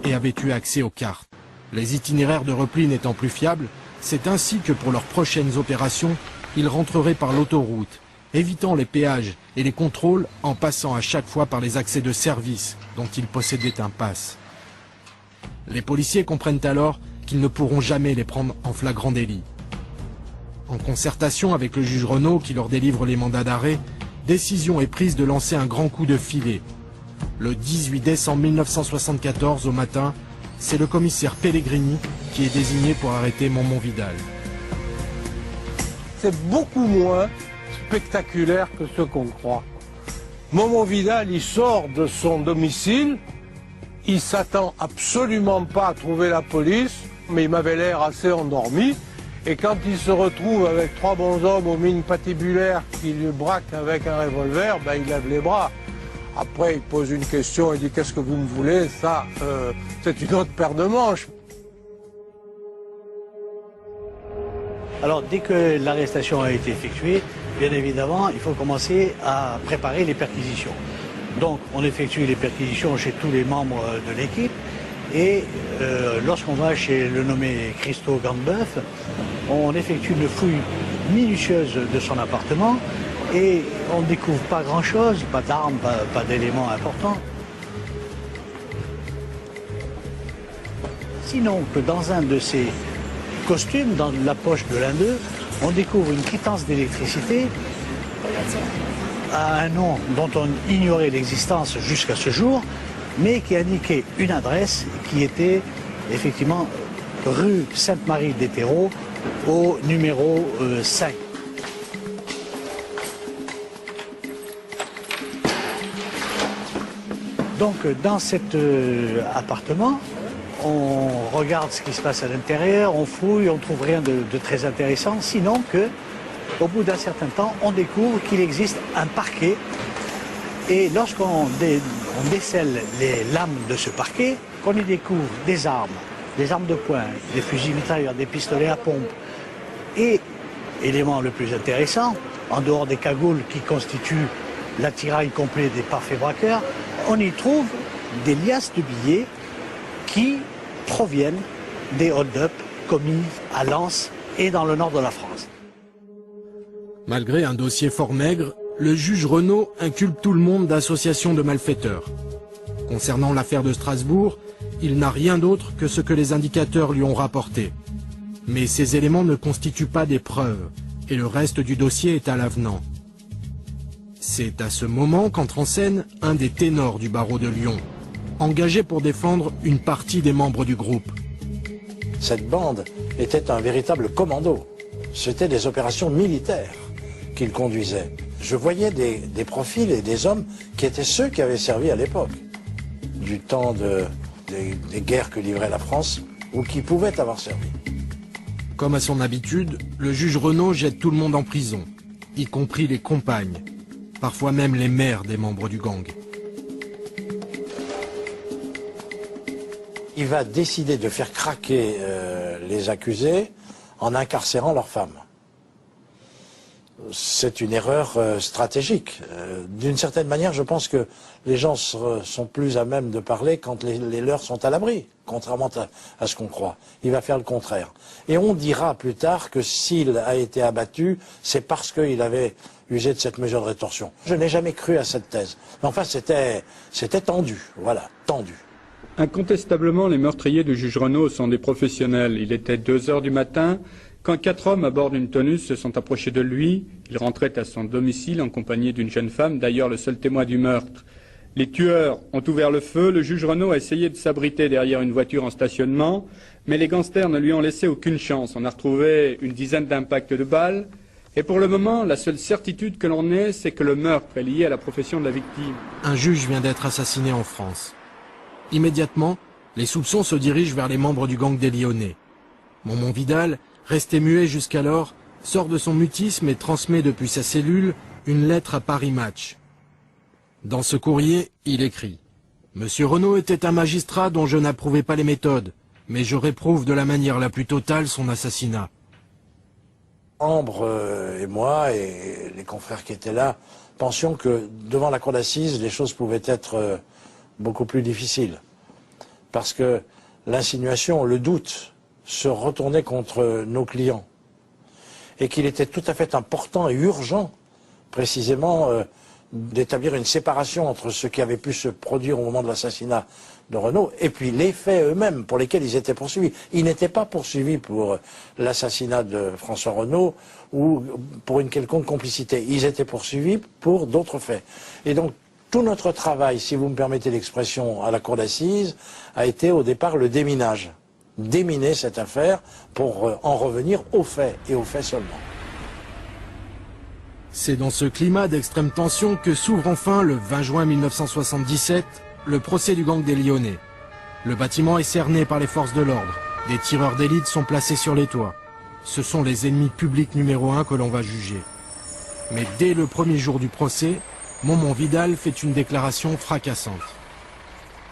et avait eu accès aux cartes. Les itinéraires de repli n'étant plus fiables, c'est ainsi que pour leurs prochaines opérations, ils rentreraient par l'autoroute, évitant les péages et les contrôles en passant à chaque fois par les accès de service dont ils possédaient un pass. Les policiers comprennent alors qu'ils ne pourront jamais les prendre en flagrant délit. En concertation avec le juge Renaud qui leur délivre les mandats d'arrêt, décision est prise de lancer un grand coup de filet. Le 18 décembre 1974 au matin, c'est le commissaire Pellegrini qui est désigné pour arrêter Momont-Vidal. C'est beaucoup moins spectaculaire que ce qu'on croit. Momont-Vidal, il sort de son domicile, il s'attend absolument pas à trouver la police, mais il m'avait l'air assez endormi. Et quand il se retrouve avec 3 bonshommes aux mines patibulaires qui lui braquent avec un revolver, ben, il lève les bras. Après, il pose une question, il dit « Qu'est-ce que vous me voulez ?» Ça, c'est une autre paire de manches. Alors, dès que l'arrestation a été effectuée, bien évidemment, il faut commencer à préparer les perquisitions. Donc, on effectue les perquisitions chez tous les membres de l'équipe. Et lorsqu'on va chez le nommé Christo Gandebeuf, on effectue une fouille minutieuse de son appartement et on ne découvre pas grand-chose, pas d'armes, pas d'éléments importants. Sinon que dans un de ces costume, dans la poche de l'un d'eux, on découvre une quittance d'électricité à un nom dont on ignorait l'existence jusqu'à ce jour, mais qui indiquait une adresse qui était effectivement rue Sainte-Marie des Terreaux au numéro 5. Donc dans cet appartement, on regarde ce qui se passe à l'intérieur, on fouille, on ne trouve rien de très intéressant, sinon que, au bout d'un certain temps, on découvre qu'il existe un parquet. Et lorsqu'on décèle les lames de ce parquet, qu'on y découvre des armes de poing, des fusils mitrailleurs, des pistolets à pompe. Et, élément le plus intéressant, en dehors des cagoules qui constituent l'attirail complet des parfaits braqueurs, on y trouve des liasses de billets qui proviennent des hold-up commis à Lens et dans le nord de la France. Malgré un dossier fort maigre, le juge Renaud inculpe tout le monde d'association de malfaiteurs. Concernant l'affaire de Strasbourg, il n'a rien d'autre que ce que les indicateurs lui ont rapporté. Mais ces éléments ne constituent pas des preuves, et le reste du dossier est à l'avenant. C'est à ce moment qu'entre en scène un des ténors du barreau de Lyon, engagé pour défendre une partie des membres du groupe. Cette bande était un véritable commando. C'était des opérations militaires qu'il conduisait. Je voyais des profils et des hommes qui étaient ceux qui avaient servi à l'époque, du temps des guerres que livrait la France, ou qui pouvaient avoir servi. Comme à son habitude, le juge Renaud jette tout le monde en prison, y compris les compagnes, parfois même les mères des membres du gang. Il va décider de faire craquer les accusés en incarcérant leurs femmes. C'est une erreur stratégique. D'une certaine manière, je pense que les gens sont plus à même de parler quand les leurs sont à l'abri, contrairement à ce qu'on croit. Il va faire le contraire. Et on dira plus tard que s'il a été abattu, c'est parce qu'il avait usé de cette mesure de rétorsion. Je n'ai jamais cru à cette thèse. Mais enfin, c'était tendu, voilà, tendu. Incontestablement, les meurtriers du juge Renaud sont des professionnels. Il était 2 h du matin quand 4 hommes à bord d'une tonus se sont approchés de lui. Il rentrait à son domicile en compagnie d'une jeune femme, d'ailleurs le seul témoin du meurtre. Les tueurs ont ouvert le feu. Le juge Renaud a essayé de s'abriter derrière une voiture en stationnement, mais les gangsters ne lui ont laissé aucune chance. On a retrouvé une dizaine d'impacts de balles. Et pour le moment, la seule certitude que l'on ait, c'est que le meurtre est lié à la profession de la victime. Un juge vient d'être assassiné en France. Immédiatement, les soupçons se dirigent vers les membres du gang des Lyonnais. Momon Vidal, resté muet jusqu'alors, sort de son mutisme et transmet depuis sa cellule une lettre à Paris Match. Dans ce courrier, il écrit « Monsieur Renaud était un magistrat dont je n'approuvais pas les méthodes, mais je réprouve de la manière la plus totale son assassinat. » Ambre et moi et les confrères qui étaient là pensions que devant la cour d'assises, les choses pouvaient être beaucoup plus difficiles. Parce que l'insinuation, le doute se retournait contre nos clients. Et qu'il était tout à fait important et urgent, précisément, d'établir une séparation entre ce qui avait pu se produire au moment de l'assassinat de Renaud et puis les faits eux-mêmes pour lesquels ils étaient poursuivis. Ils n'étaient pas poursuivis pour l'assassinat de François Renaud ou pour une quelconque complicité. Ils étaient poursuivis pour d'autres faits. Et donc, tout notre travail, si vous me permettez l'expression, à la cour d'assises, a été au départ le déminage. Déminer cette affaire pour en revenir aux faits, et aux faits seulement. C'est dans ce climat d'extrême tension que s'ouvre enfin, le 20 juin 1977, le procès du gang des Lyonnais. Le bâtiment est cerné par les forces de l'ordre. Des tireurs d'élite sont placés sur les toits. Ce sont les ennemis publics numéro 1 que l'on va juger. Mais dès le premier jour du procès, Momon Vidal fait une déclaration fracassante.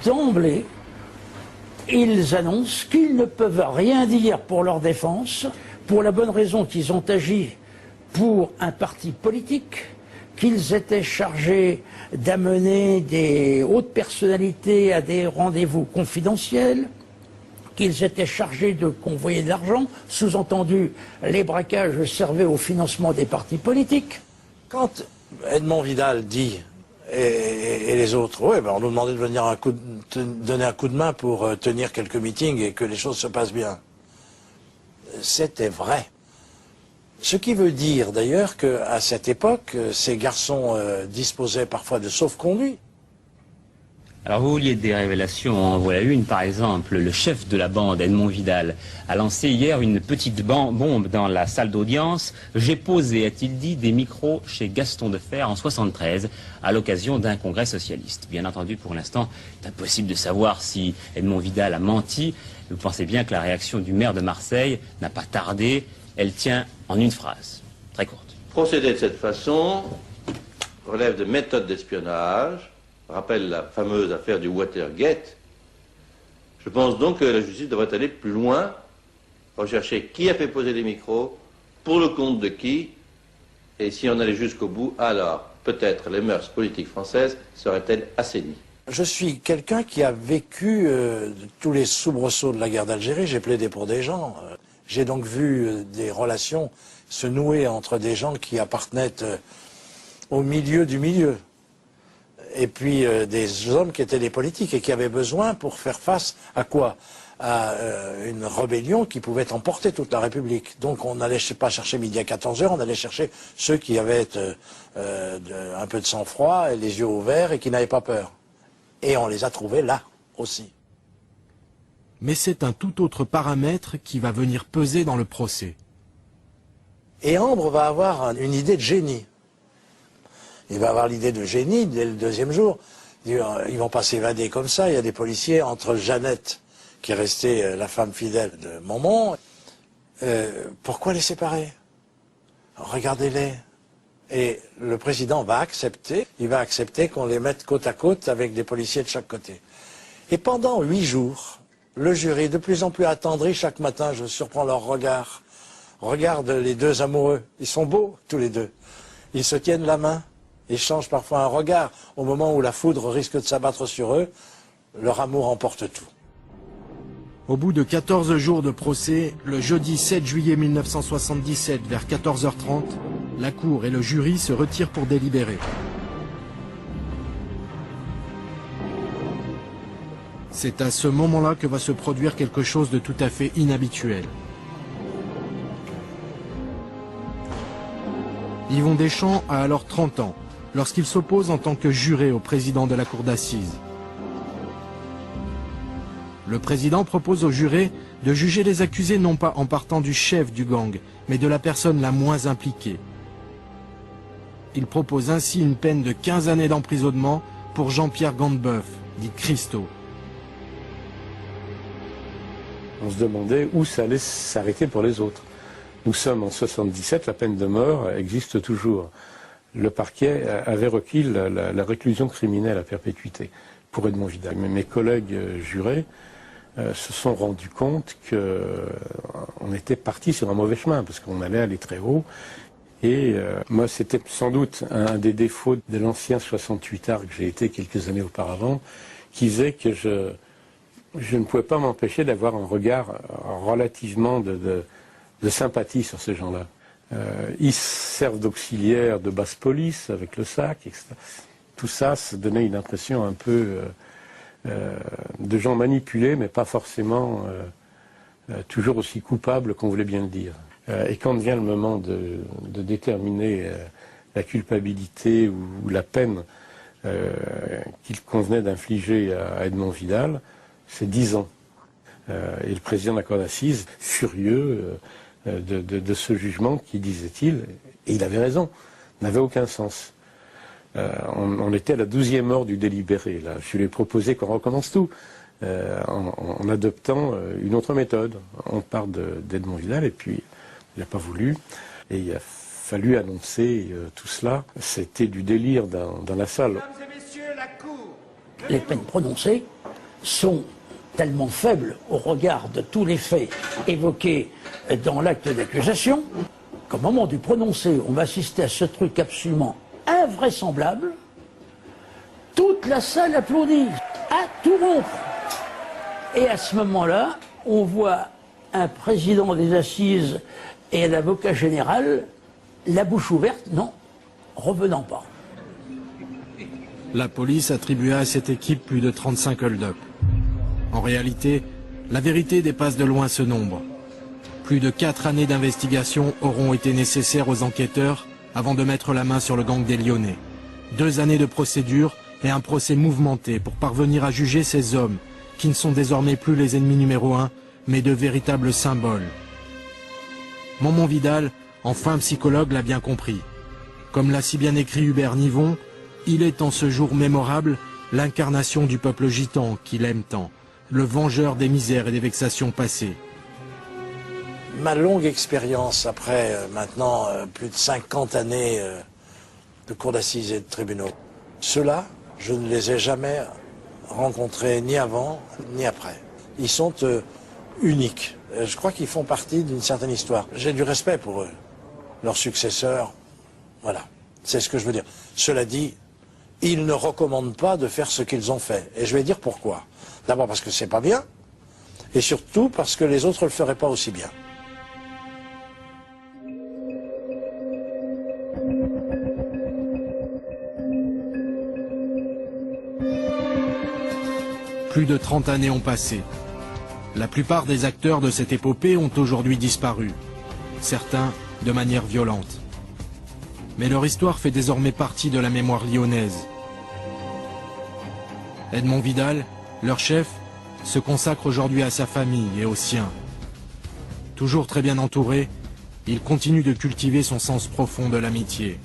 D'emblée, ils annoncent qu'ils ne peuvent rien dire pour leur défense, pour la bonne raison qu'ils ont agi pour un parti politique, qu'ils étaient chargés d'amener des hautes personnalités à des rendez-vous confidentiels, qu'ils étaient chargés de convoyer de l'argent, sous-entendu, les braquages servaient au financement des partis politiques. Quand Edmond Vidal dit, et les autres, oui, ben on nous demandait de venir donner un coup de main pour tenir quelques meetings et que les choses se passent bien. c'était vrai. Ce qui veut dire d'ailleurs qu'à cette époque, ces garçons disposaient parfois de sauf-conduit. Alors vous vouliez des révélations, en voilà une par exemple. Le chef de la bande, Edmond Vidal, a lancé hier une petite bombe dans la salle d'audience. J'ai posé, a-t-il dit, des micros chez Gaston Defferre en 1973 à l'occasion d'un congrès socialiste. Bien entendu, pour l'instant, c'est impossible de savoir si Edmond Vidal a menti. Vous pensez bien que la réaction du maire de Marseille n'a pas tardé. Elle tient en une phrase, très courte. Procéder de cette façon relève de méthodes d'espionnage, rappelle la fameuse affaire du Watergate. Je pense donc que la justice devrait aller plus loin, rechercher qui a fait poser les micros, pour le compte de qui, et si on allait jusqu'au bout, alors peut-être les mœurs politiques françaises seraient-elles assainies. Je suis quelqu'un qui a vécu tous les soubresauts de la guerre d'Algérie, j'ai plaidé pour des gens. J'ai donc vu des relations se nouer entre des gens qui appartenaient au milieu du milieu. Et puis des hommes qui étaient des politiques et qui avaient besoin pour faire face à quoi? À une rébellion qui pouvait emporter toute la République. Donc on n'allait pas chercher midi à 14h, on allait chercher ceux qui avaient un peu de sang-froid et les yeux ouverts et qui n'avaient pas peur. Et on les a trouvés là aussi. Mais c'est un tout autre paramètre qui va venir peser dans le procès. Et Ambre va avoir une idée de génie. Il va avoir l'idée de génie dès le deuxième jour. Ils vont pas s'évader comme ça. Il y a des policiers entre Jeannette, qui est restée la femme fidèle de Momon. Pourquoi les séparer? Regardez-les. Et le président va accepter, il va accepter qu'on les mette côte à côte avec des policiers de chaque côté. Et pendant 8 jours, le jury, de plus en plus attendri, chaque matin, je surprends leur regard, regarde les deux amoureux. Ils sont beaux, tous les deux. Ils se tiennent la main, échangent parfois un regard. Au moment où la foudre risque de s'abattre sur eux, leur amour emporte tout. Au bout de 14 jours de procès, le jeudi 7 juillet 1977, vers 14h30, la cour et le jury se retirent pour délibérer. C'est à ce moment-là que va se produire quelque chose de tout à fait inhabituel. Yvon Deschamps a alors 30 ans, lorsqu'il s'oppose en tant que juré au président de la cour d'assises. Le président propose aux jurés de juger les accusés non pas en partant du chef du gang, mais de la personne la moins impliquée. Il propose ainsi une peine de 15 années d'emprisonnement pour Jean-Pierre Gandebeuf, dit Christo. On se demandait où ça allait s'arrêter pour les autres. Nous sommes en 77, la peine de mort existe toujours. Le parquet avait requis la réclusion criminelle à perpétuité pour Edmond Vidal. Mais mes collègues jurés se sont rendus compte qu'on était parti sur un mauvais chemin, parce qu'on allait aller très haut. Et moi, c'était sans doute un des défauts de l'ancien 68ard que j'ai été quelques années auparavant, qui faisait que je ne pouvais pas m'empêcher d'avoir un regard relativement de sympathie sur ces gens-là. Ils servent d'auxiliaires de basse police avec le sac, etc. Tout ça, ça donnait une impression un peu de gens manipulés, mais pas forcément toujours aussi coupables qu'on voulait bien le dire. Et quand vient le moment de déterminer la culpabilité ou la peine qu'il convenait d'infliger à Edmond Vidal, c'est 10 ans. Et le président de la cour d'assises, furieux de ce jugement qui, disait-il, et il avait raison, n'avait aucun sens. On était à la 12e heure du délibéré. Là. Je lui ai proposé qu'on recommence tout en adoptant une autre méthode. On part d'Edmond Vidal et puis il n'a pas voulu. Et il a fallu annoncer tout cela. C'était du délire dans la salle. Les peines prononcées sont tellement faibles au regard de tous les faits évoqués dans l'acte d'accusation qu'au moment du prononcé, on va assister à ce truc absolument invraisemblable. Toute la salle applaudit, à tout rompre. Et à ce moment-là, on voit un président des assises et un avocat général, la bouche ouverte, non, revenant pas. La police attribua à cette équipe plus de 35 hold-up. En réalité, la vérité dépasse de loin ce nombre. Plus de 4 années d'investigation auront été nécessaires aux enquêteurs avant de mettre la main sur le gang des Lyonnais. 2 années de procédure et un procès mouvementé pour parvenir à juger ces hommes qui ne sont désormais plus les ennemis numéro 1, mais de véritables symboles. Momon Vidal, enfin psychologue, l'a bien compris. Comme l'a si bien écrit Hubert Nivon, il est en ce jour mémorable l'incarnation du peuple gitan qu'il aime tant, le vengeur des misères et des vexations passées. Ma longue expérience, après maintenant plus de 50 années de cours d'assises et de tribunaux, ceux-là, je ne les ai jamais rencontrés ni avant ni après. Ils sont uniques. Je crois qu'ils font partie d'une certaine histoire. J'ai du respect pour eux, leurs successeurs. Voilà, c'est ce que je veux dire. Cela dit, ils ne recommandent pas de faire ce qu'ils ont fait. Et je vais dire pourquoi. D'abord parce que c'est pas bien, et surtout parce que les autres ne le feraient pas aussi bien. Plus de 30 années ont passé. La plupart des acteurs de cette épopée ont aujourd'hui disparu. Certains de manière violente. Mais leur histoire fait désormais partie de la mémoire lyonnaise. Edmond Vidal, leur chef, se consacre aujourd'hui à sa famille et aux siens. Toujours très bien entouré, il continue de cultiver son sens profond de l'amitié.